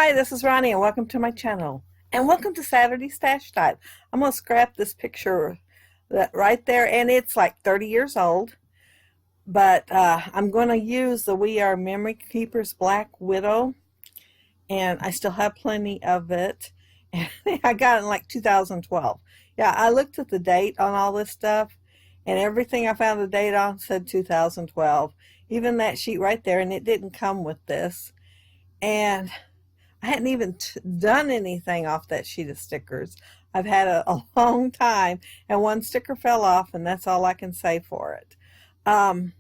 Hi, this is Ronnie and welcome to my channel. And welcome to Saturday Stash Time. I'm going to scrap this picture that right there, and it's like 30 years old. But I'm going to use the We Are Memory Keepers Black Widow, and I still have plenty of it. And I got it in like 2012. Yeah, I looked at the date on all this stuff, and everything I found the date on said 2012. Even that sheet right there, and it didn't come with this. And I hadn't even done anything off that sheet of stickers. I've had a long time, and one sticker fell off, and that's all I can say for it. I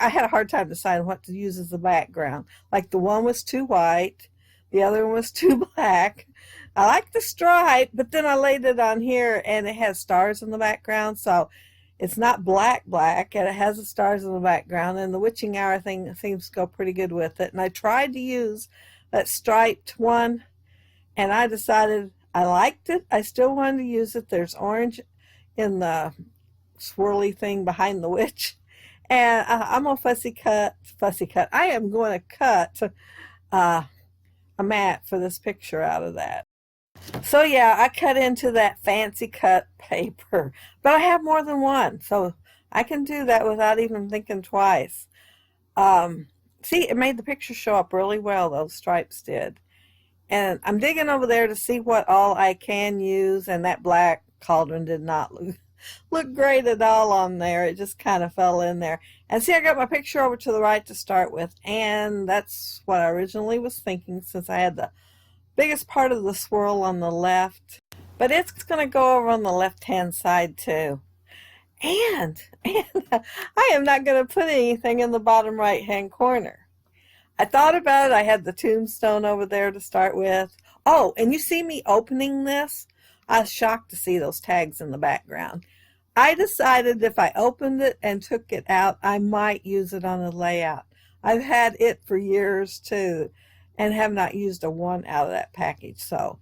had a hard time deciding what to use as the background. Like the one was too white, the other one was too black. I like the stripe, but then I laid it on here, and it has stars in the background, so it's not black, and it has the stars in the background, and the witching hour thing seems to go pretty good with it. And I tried to use that striped one, and I decided I liked it. I still wanted to use it. There's orange in the swirly thing behind the witch. And I'm a fussy cut. I am going to cut a mat for this picture out of that. So yeah, I cut into that fancy cut paper, but I have more than one, so I can do that without even thinking twice. See, it made the picture show up really well, those stripes did. And I'm digging over there to see what all I can use, and that black cauldron did not look great at all on there. It just kind of fell in there. And see, I got my picture over to the right to start with, and that's what I originally was thinking, since I had the biggest part of the swirl on the left, but it's going to go over on the left hand side too. And I am not going to put anything in the bottom right hand corner. I thought about it. I had the tombstone over there to start with. Oh, and you see me opening this? I was shocked to see those tags in the background. I decided if I opened it and took it out, I might use it on a layout. I've had it for years too, and have not used a one out of that package. So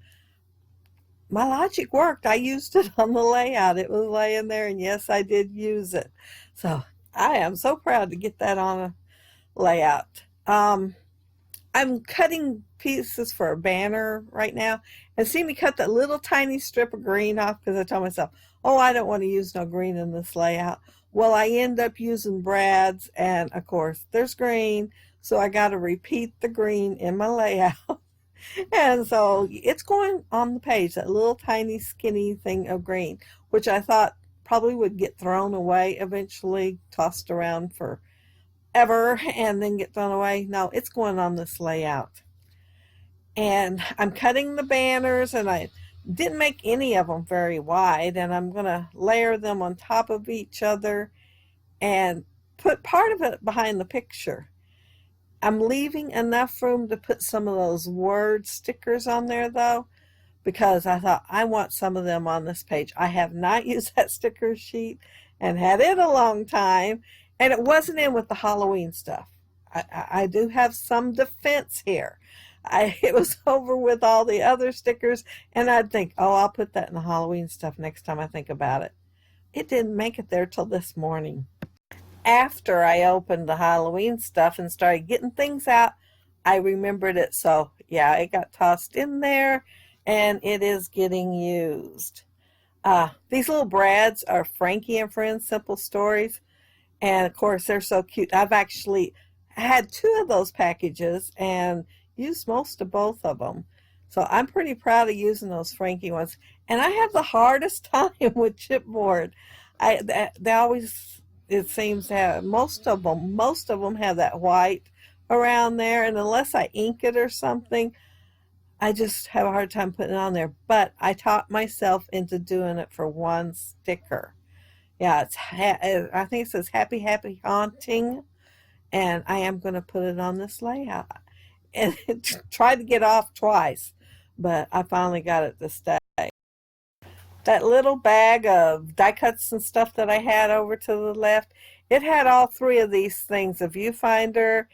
my logic worked. I used it on the layout. It was laying there, and yes, I did use it. So I am so proud to get that on a layout. I'm cutting pieces for a banner right now, and see me cut that little tiny strip of green off, because I told myself, oh, I don't want to use no green in this layout. Well, I end up using Brad's, and of course there's green, so I got to repeat the green in my layout. And so it's going on the page, that little tiny skinny thing of green, which I thought probably would get thrown away eventually, tossed around forever, and then get thrown away. No, it's going on this layout. And I'm cutting the banners, and I didn't make any of them very wide, and I'm going to layer them on top of each other and put part of it behind the picture. I'm leaving enough room to put some of those word stickers on there, though, because I thought I want some of them on this page. I have not used that sticker sheet and had it a long time, and it wasn't in with the Halloween stuff. I do have some defense here. It was over with all the other stickers, and I'd think, oh, I'll put that in the Halloween stuff next time I think about it. It didn't make it there till this morning. After I opened the Halloween stuff and started getting things out, I remembered it. So yeah, it got tossed in there, and it is getting used. These little Brads are Frankie and Friends Simple Stories, and of course they're so cute. I've actually had two of those packages and used most of both of them. So I'm pretty proud of using those Frankie ones. And I have the hardest time with chipboard. They always, it seems to have, most of them have that white around there, and unless I ink it or something, I just have a hard time putting it on there. But I taught myself into doing it for one sticker. Yeah, I think it says happy haunting, and I am going to put it on this layout. And it tried to get off twice, but I finally got it to stay. That little bag of die cuts and stuff that I had over to the left, it had all three of these things. A viewfinder,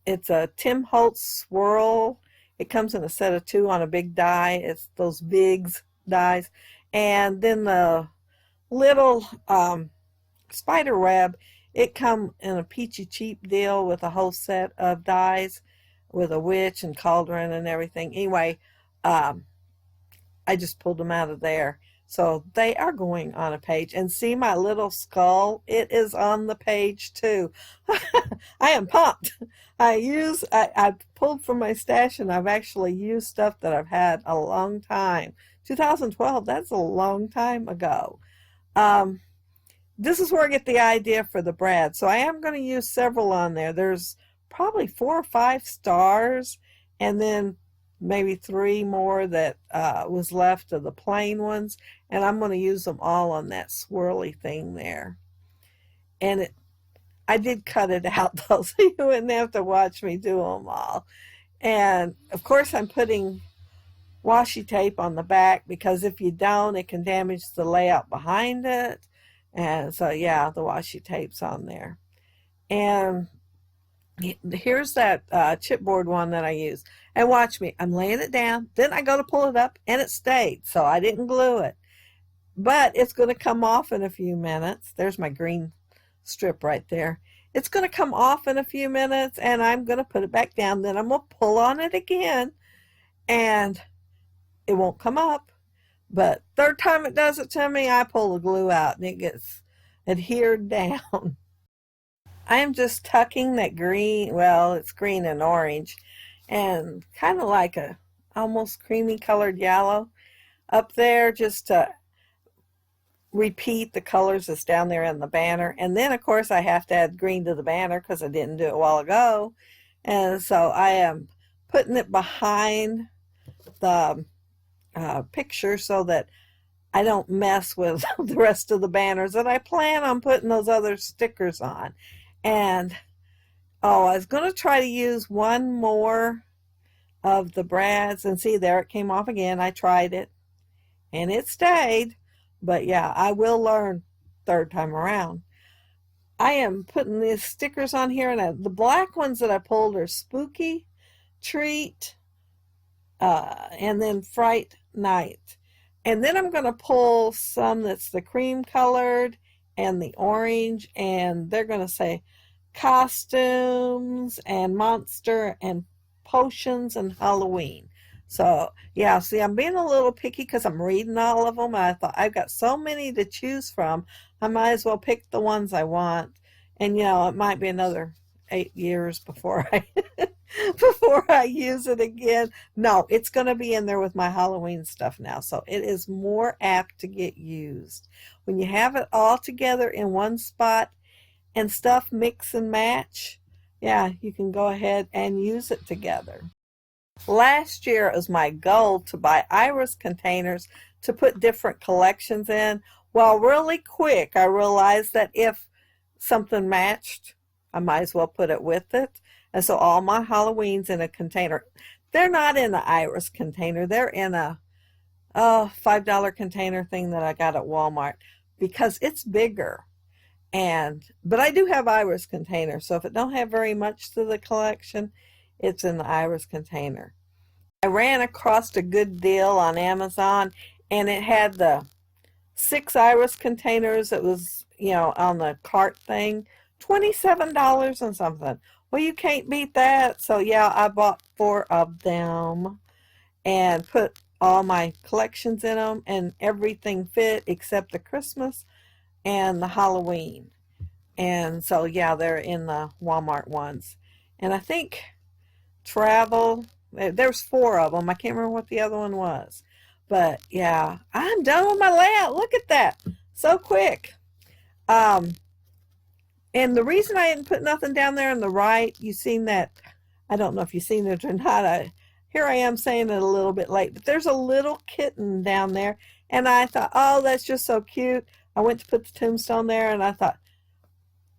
it's a Tim Holtz swirl. It comes in a set of two on a big die. It's those bigs dies. And then the little spider web, it come in a peachy cheap deal with a whole set of dies. with a witch and cauldron and everything. Anyway, um, I just pulled them out of there. So they are going on a page. And see my little skull? It is on the page too. I am pumped. I pulled from my stash and I've actually used stuff that I've had a long time. 2012, that's a long time ago. Um, this is where I get the idea for the brad. So I am going to use several on there. There's probably 4 or 5 stars, and then maybe 3 more that was left of the plain ones, and I'm going to use them all on that swirly thing there. And I did cut it out though, so you wouldn't have to watch me do them all. And of course I'm putting washi tape on the back, because if you don't, it can damage the layout behind it. And so yeah, the washi tape's on there. And here's that chipboard one that I use. And watch me, I'm laying it down, then I go to pull it up and it stayed, so I didn't glue it. But it's going to come off in a few minutes. There's my green strip right there. It's going to come off in a few minutes, and I'm going to put it back down. Then I'm going to pull on it again, and it won't come up. But third time it does it to me, I pull the glue out and it gets adhered down. I am just tucking that green, well, it's green and orange, and kind of like a almost creamy colored yellow up there, just to repeat the colors that's down there in the banner. And then of course I have to add green to the banner because I didn't do it a while ago. And so I am putting it behind the picture so that I don't mess with the rest of the banners, and I plan on putting those other stickers on. And oh, I was going to try to use one more of the brads, and see, there it came off again. I tried it and it stayed. But yeah, I will learn third time around. I am putting these stickers on here, and the black ones that I pulled are Spooky, Treat, and then Fright Night. And then I'm going to pull some that's the cream colored and the orange, and they're going to say Costumes and Monster and Potions and Halloween. So yeah, see, I'm being a little picky because I'm reading all of them. I thought I've got so many to choose from, I might as well pick the ones I want. And you know, it might be another 8 years before I before I use it again. No, it's going to be in there with my Halloween stuff now, so it is more apt to get used. When you have it all together in one spot and stuff mix and match, yeah, you can go ahead and use it together. Last year it was my goal to buy iris containers to put different collections in. Well, really quick, I realized that if something matched, I might as well put it with it. And so all my Halloween's in a container. They're not in the iris container. They're in a $5 container thing that I got at Walmart because it's bigger. But I do have iris containers, so if it don't have very much to the collection, it's in the iris container. I ran across a good deal on Amazon, and it had the 6 iris containers. It was, on the cart thing, $27 and something. Well, you can't beat that. So yeah, I bought 4 of them and put all my collections in them, and everything fit except the Christmas and the Halloween. And so yeah, they're in the Walmart ones. And I think Travel, there's 4 of them. I can't remember what the other one was. But yeah, I'm done with my layout. Look at that. So quick. And the reason I didn't put nothing down there on the right, you've seen that, I don't know if you've seen it or not. Here I am saying it a little bit late, but there's a little kitten down there. And I thought, oh, that's just so cute. I went to put the tombstone there, and I thought,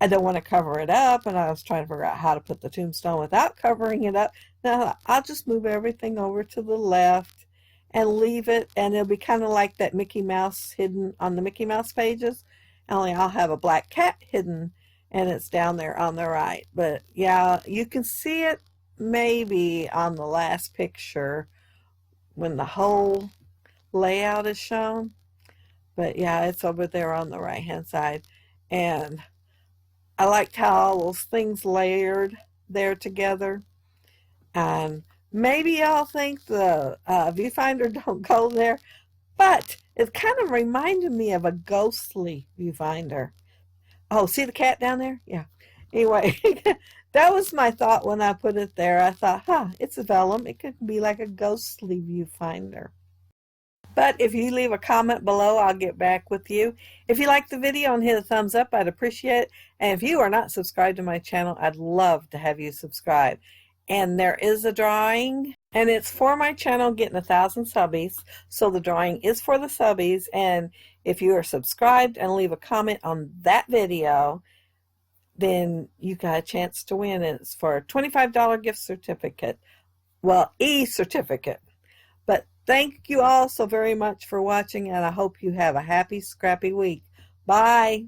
I don't want to cover it up. And I was trying to figure out how to put the tombstone without covering it up. Now I'll just move everything over to the left and leave it. And it'll be kind of like that Mickey Mouse hidden on the Mickey Mouse pages. Only I'll have a black cat hidden, and it's down there on the right. But yeah, you can see it maybe on the last picture when the whole layout is shown. But yeah, it's over there on the right hand side. And I liked how all those things layered there together. And maybe y'all think the viewfinder don't go there, but it kind of reminded me of a ghostly viewfinder. Oh, see the cat down there? Yeah. Anyway, that was my thought when I put it there. I thought, it's a vellum. It could be like a ghostly viewfinder. But if you leave a comment below, I'll get back with you. If you like the video and hit a thumbs up, I'd appreciate it. And if you are not subscribed to my channel, I'd love to have you subscribe. And there is a drawing, and it's for my channel getting 1,000 subbies. So the drawing is for the subbies. And if you are subscribed and leave a comment on that video, then you got a chance to win. It's for a $25 gift certificate. Well, e-certificate. But thank you all so very much for watching, and I hope you have a happy, scrappy week. Bye.